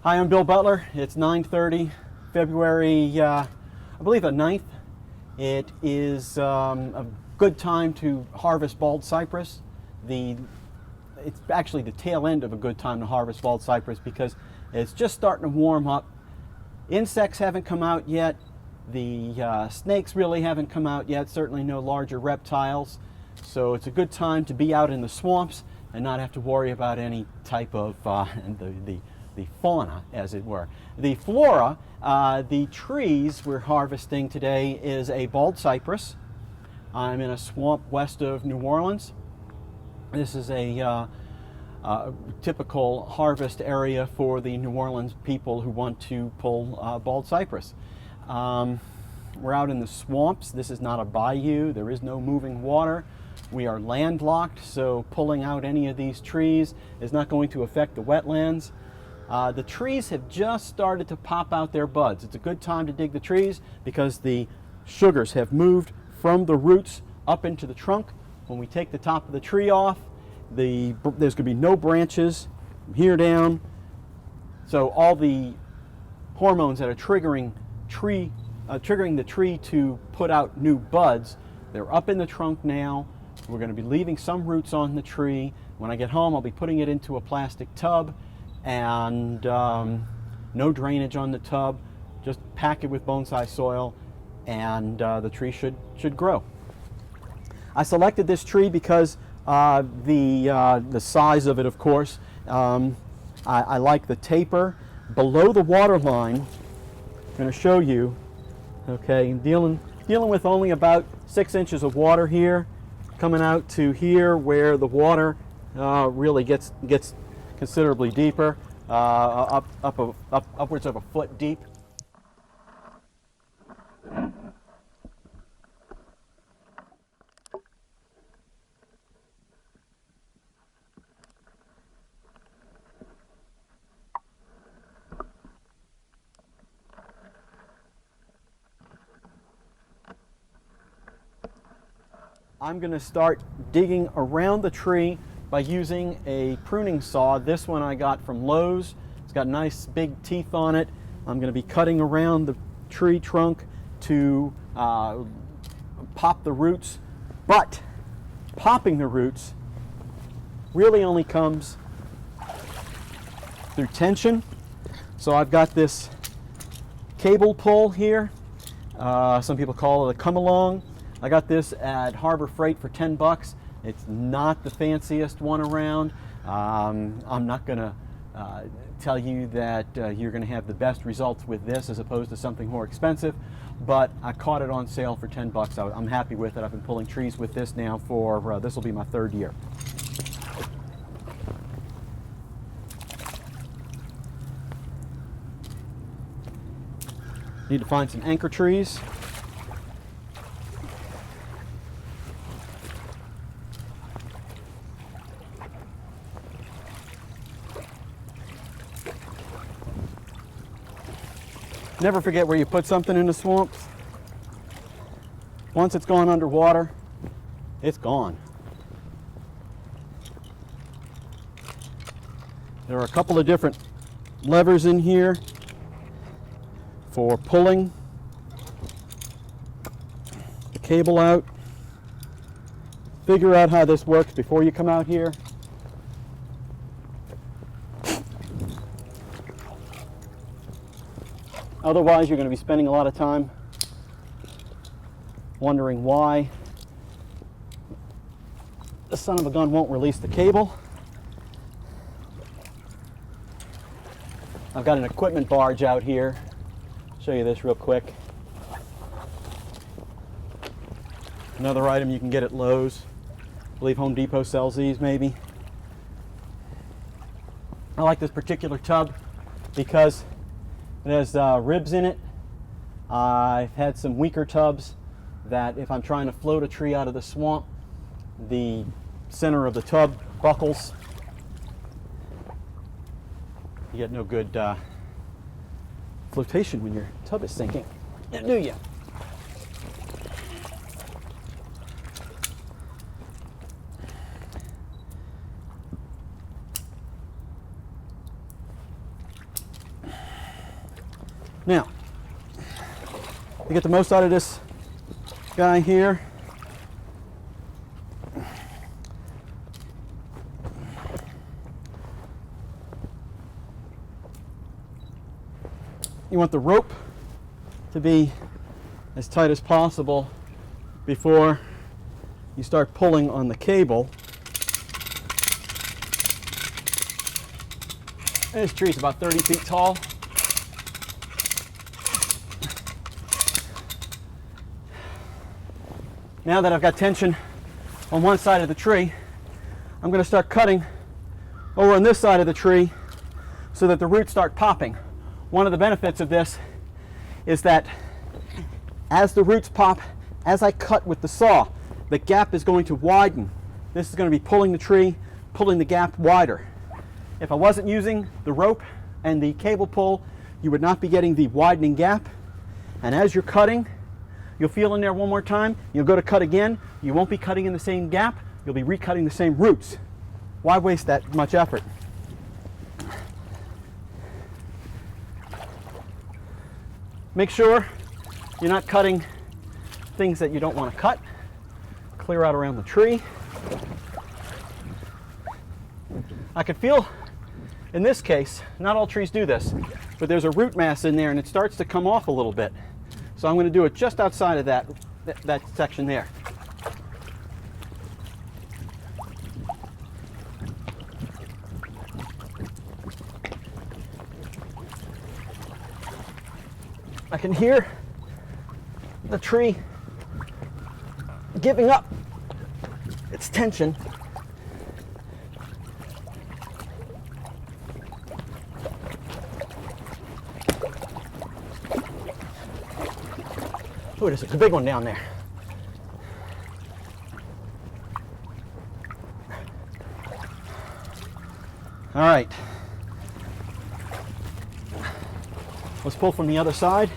Hi, I'm Bill Butler. It's 9:30, February, I believe the 9th. It is a good time to harvest bald cypress. It's actually the tail end of a good time to harvest bald cypress because it's just starting to warm up. Insects haven't come out yet. The snakes really haven't come out yet, certainly no larger reptiles. So it's a good time to be out in the swamps and not have to worry about any type of the fauna, as it were. The flora, the trees we're harvesting today is a bald cypress. I'm in a swamp west of New Orleans. This is a typical harvest area for the New Orleans people who want to pull bald cypress. We're out in the swamps. This is not a bayou. There is no moving water. We are landlocked, so pulling out any of these trees is not going to affect the wetlands. The trees have just started to pop out their buds. It's a good time to dig the trees because the sugars have moved from the roots up into the trunk. When we take the top of the tree off, there's going to be no branches from here down. So all the hormones that are triggering the tree to put out new buds, they're up in the trunk now. We're going to be leaving some roots on the tree. When I get home, I'll be putting it into a plastic tub, and no drainage on the tub. Just pack it with bonsai soil, and the tree should grow. I selected this tree because the size of it, of course. I like the taper below the water line. I'm going to show you. Okay, dealing with only about 6 inches of water here, coming out to here where the water really gets considerably deeper, upwards of a foot deep. I'm going to start digging around the tree by using a pruning saw. This one I got from Lowe's. It's got nice big teeth on it. I'm going to be cutting around the tree trunk to pop the roots, but popping the roots really only comes through tension. So I've got this cable pull here. Some people call it a come along. I got this at Harbor Freight for 10 bucks. It's not the fanciest one around. I'm not going to tell you that you're going to have the best results with this as opposed to something more expensive, but I caught it on sale for 10 bucks. I'm happy with it. I've been pulling trees with this now for, this will be my 3rd year. Need to find some anchor trees. Never forget where you put something in the swamps. Once it's gone underwater, it's gone. There are a couple of different levers in here for pulling the cable out. Figure out how this works before you come out here. Otherwise, you're going to be spending a lot of time wondering why the son of a gun won't release the cable. I've got an equipment barge out here. I'll show you this real quick. Another item you can get at Lowe's. I believe Home Depot sells these, maybe. I like this particular tub because it has ribs in it. I've had some weaker tubs that if I'm trying to float a tree out of the swamp, the center of the tub buckles. You get no good flotation when your tub is sinking, do you? Now, to get the most out of this guy here, you want the rope to be as tight as possible before you start pulling on the cable. This tree is about 30 feet tall. Now that I've got tension on one side of the tree, I'm going to start cutting over on this side of the tree so that the roots start popping. One of the benefits of this is that as the roots pop, as I cut with the saw, the gap is going to widen. This is going to be pulling the tree, pulling the gap wider. If I wasn't using the rope and the cable pull, you would not be getting the widening gap. And as you're cutting, you'll feel in there one more time, you'll go to cut again, you won't be cutting in the same gap, you'll be recutting the same roots. Why waste that much effort? Make sure you're not cutting things that you don't want to cut. Clear out around the tree. I could feel, in this case, not all trees do this, but there's a root mass in there and it starts to come off a little bit. So I'm going to do it just outside of that section there. I can hear the tree giving up its tension. Oh, there's a big one down there. All right. Let's pull from the other side.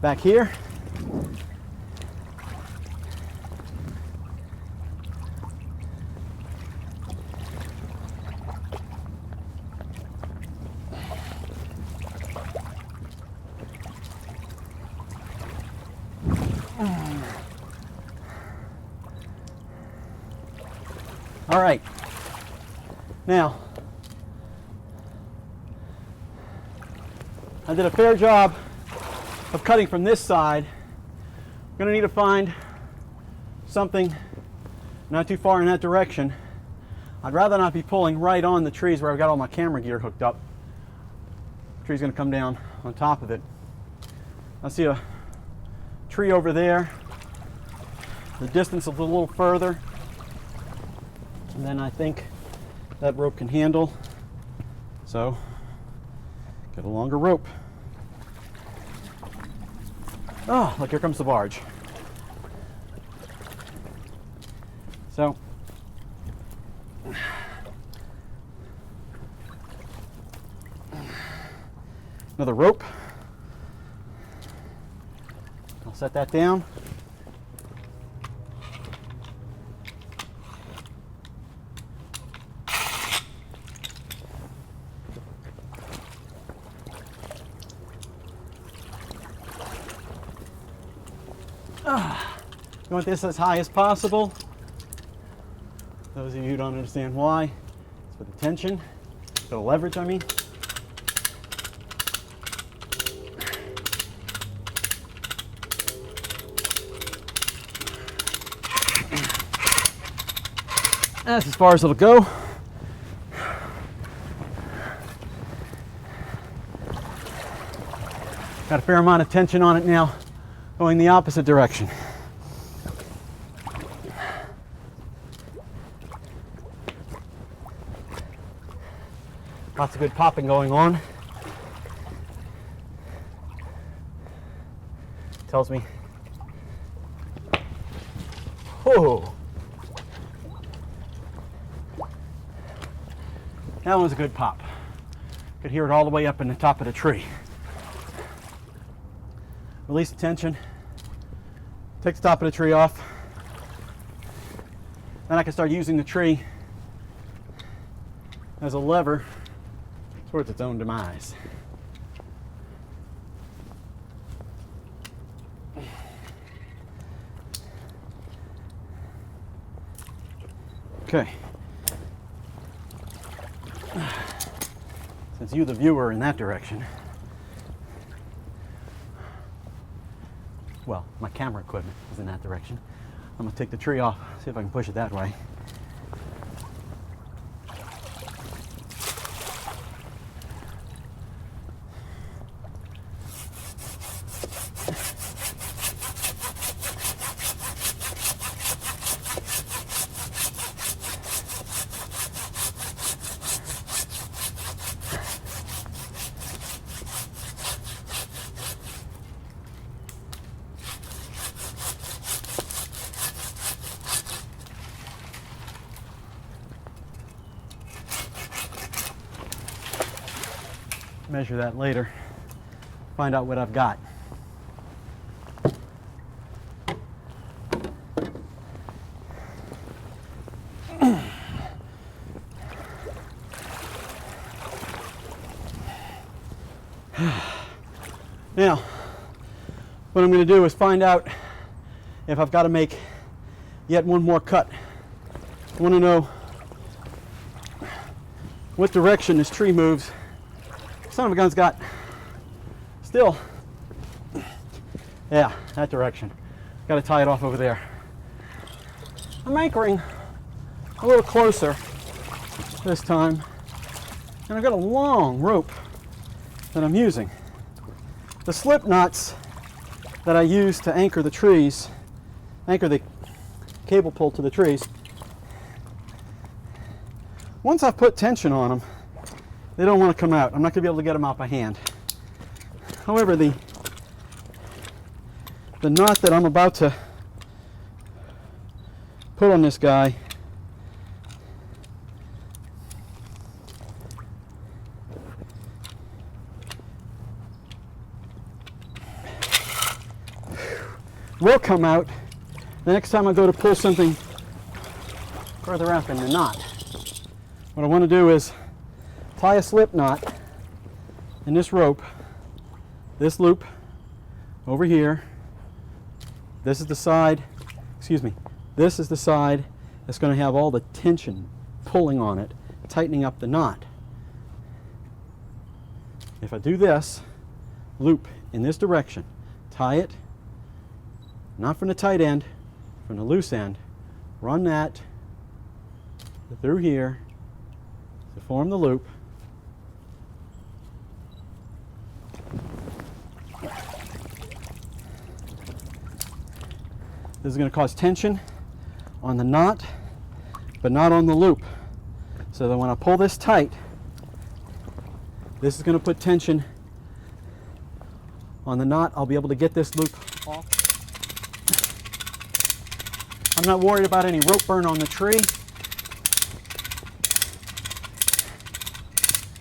Back here. All right. Now, I did a fair job of cutting from this side. I'm going to need to find something not too far in that direction. I'd rather not be pulling right on the trees where I've got all my camera gear hooked up. The tree's going to come down on top of it. I see a tree over there. The distance is a little further than I think that rope can handle. So, get a longer rope. Oh, look, here comes the barge. So, another rope. I'll set that down. You want this as high as possible. Those of you who don't understand why, it's for the tension, for the leverage, I mean. That's as far as it'll go. Got a fair amount of tension on it now, going the opposite direction. Lots of good popping going on. Tells me, oh, that was a good pop. Could hear it all the way up in the top of the tree. Release the tension, take the top of the tree off. Then I can start using the tree as a lever towards its own demise. Okay. Since you, the viewer, are in that direction, well, my camera equipment is in that direction. I'm going to take the tree off, see if I can push it that way. Measure that later, find out what I've got. Now, what I'm going to do is find out if I've got to make yet one more cut. I want to know what direction this tree moves. Son of a gun's got still, yeah, that direction. Got to tie it off over there. I'm anchoring a little closer this time, and I've got a long rope that I'm using. The slip knots that I use to anchor the trees, anchor the cable pull to the trees, once I've put tension on them, they don't want to come out. I'm not going to be able to get them out by hand. However, the knot that I'm about to put on this guy will come out the next time I go to pull something further out than the knot. What I want to do is tie a slip knot in this rope, this loop over here. This is the side, excuse me, this is the side that's going to have all the tension pulling on it, tightening up the knot. If I do this, loop in this direction, tie it, not from the tight end, from the loose end, run that through here to form the loop. This is going to cause tension on the knot, but not on the loop. So that when I pull this tight, this is going to put tension on the knot. I'll be able to get this loop off. I'm not worried about any rope burn on the tree.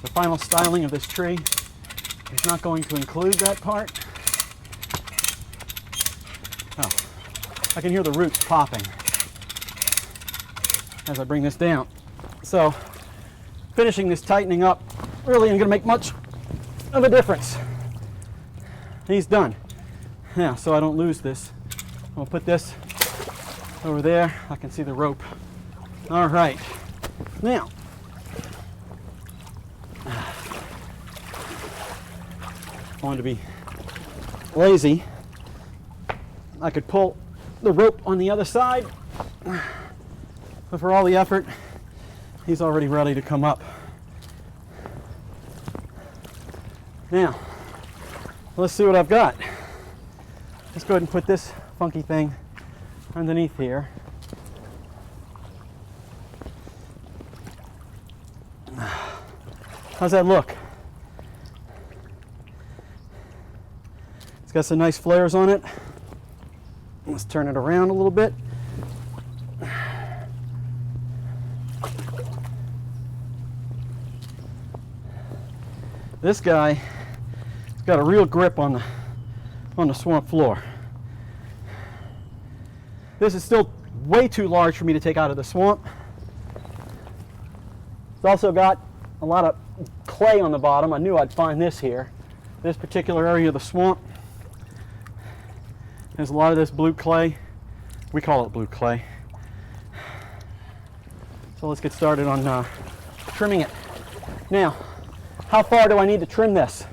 The final styling of this tree is not going to include that part. Oh, I can hear the roots popping as I bring this down. So finishing this tightening up really isn't going to make much of a difference. He's done. Now, so I don't lose this, I'll put this over there. I can see the rope. All right. Now, I wanted to be lazy. I could pull the rope on the other side, but for all the effort, he's already ready to come up. Now, let's see what I've got. Let's go ahead and put this funky thing underneath here. How's that look? It's got some nice flares on it. Let's turn it around a little bit. This guy has got a real grip on the swamp floor. This is still way too large for me to take out of the swamp. It's also got a lot of clay on the bottom. I knew I'd find this here. This particular area of the swamp, there's a lot of this blue clay. We call it blue clay. So let's get started on trimming it. Now, how far do I need to trim this?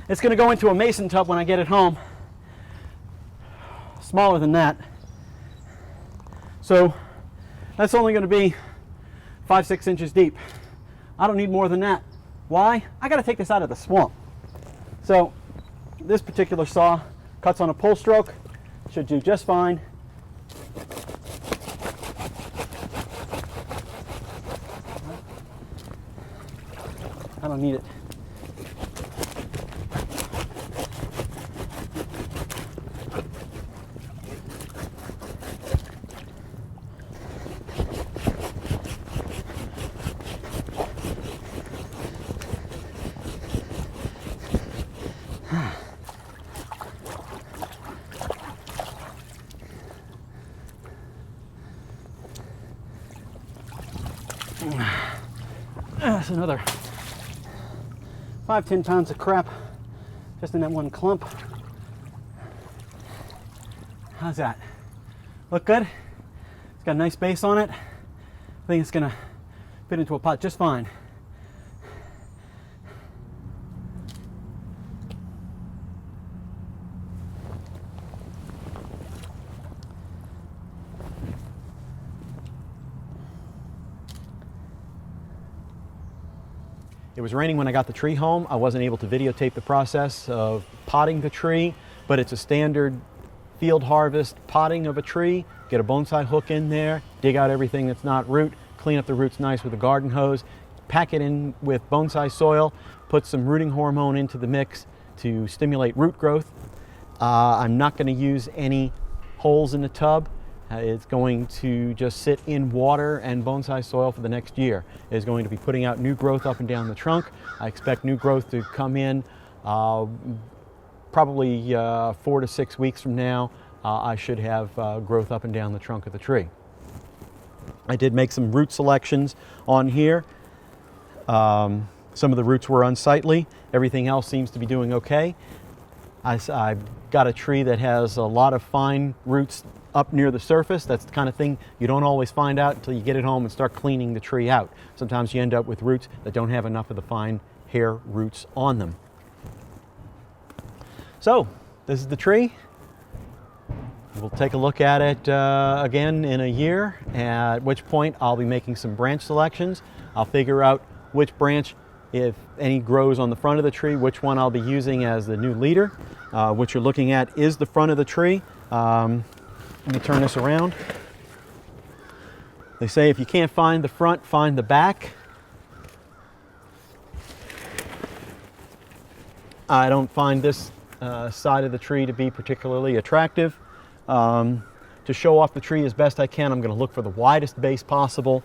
It's going to go into a mason tub when I get it home. Smaller than that. So that's only going to be 5-6 inches deep. I don't need more than that. Why? I got to take this out of the swamp. So this particular saw cuts on a pull stroke. Should do just fine. I don't need it. That's another 5-10 pounds of crap just in that one clump. How's that? Look good? It's got a nice base on it. I think it's gonna fit into a pot just fine. It was raining when I got the tree home. I wasn't able to videotape the process of potting the tree, but it's a standard field harvest potting of a tree. Get a bonsai hook in there, dig out everything that's not root, clean up the roots nice with a garden hose, pack it in with bonsai soil, put some rooting hormone into the mix to stimulate root growth. I'm not going to use any holes in the tub. It's going to just sit in water and bonsai soil for the next year. It's going to be putting out new growth up and down the trunk. I expect new growth to come in probably 4 to 6 weeks from now. I should have growth up and down the trunk of the tree. I did make some root selections on here. Some of the roots were unsightly. Everything else seems to be doing okay. I've got a tree that has a lot of fine roots up near the surface. That's the kind of thing you don't always find out until you get it home and start cleaning the tree out. Sometimes you end up with roots that don't have enough of the fine hair roots on them. So this is the tree. We'll take a look at it again in a year, at which point I'll be making some branch selections. I'll figure out which branch, if any, grows on the front of the tree, which one I'll be using as the new leader. What you're looking at is the front of the tree. Let me turn this around. They say if you can't find the front, find the back. I don't find this side of the tree to be particularly attractive. To show off the tree as best I can, I'm going to look for the widest base possible.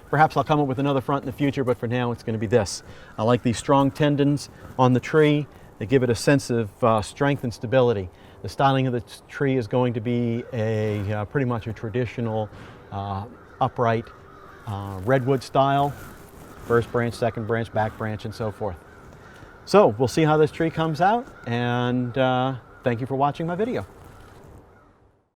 Perhaps I'll come up with another front in the future, but for now it's going to be this. I like these strong tendons on the tree. They give it a sense of strength and stability. The styling of the tree is going to be pretty much a traditional upright redwood style. First branch, second branch, back branch, and so forth. So we'll see how this tree comes out, and thank you for watching my video.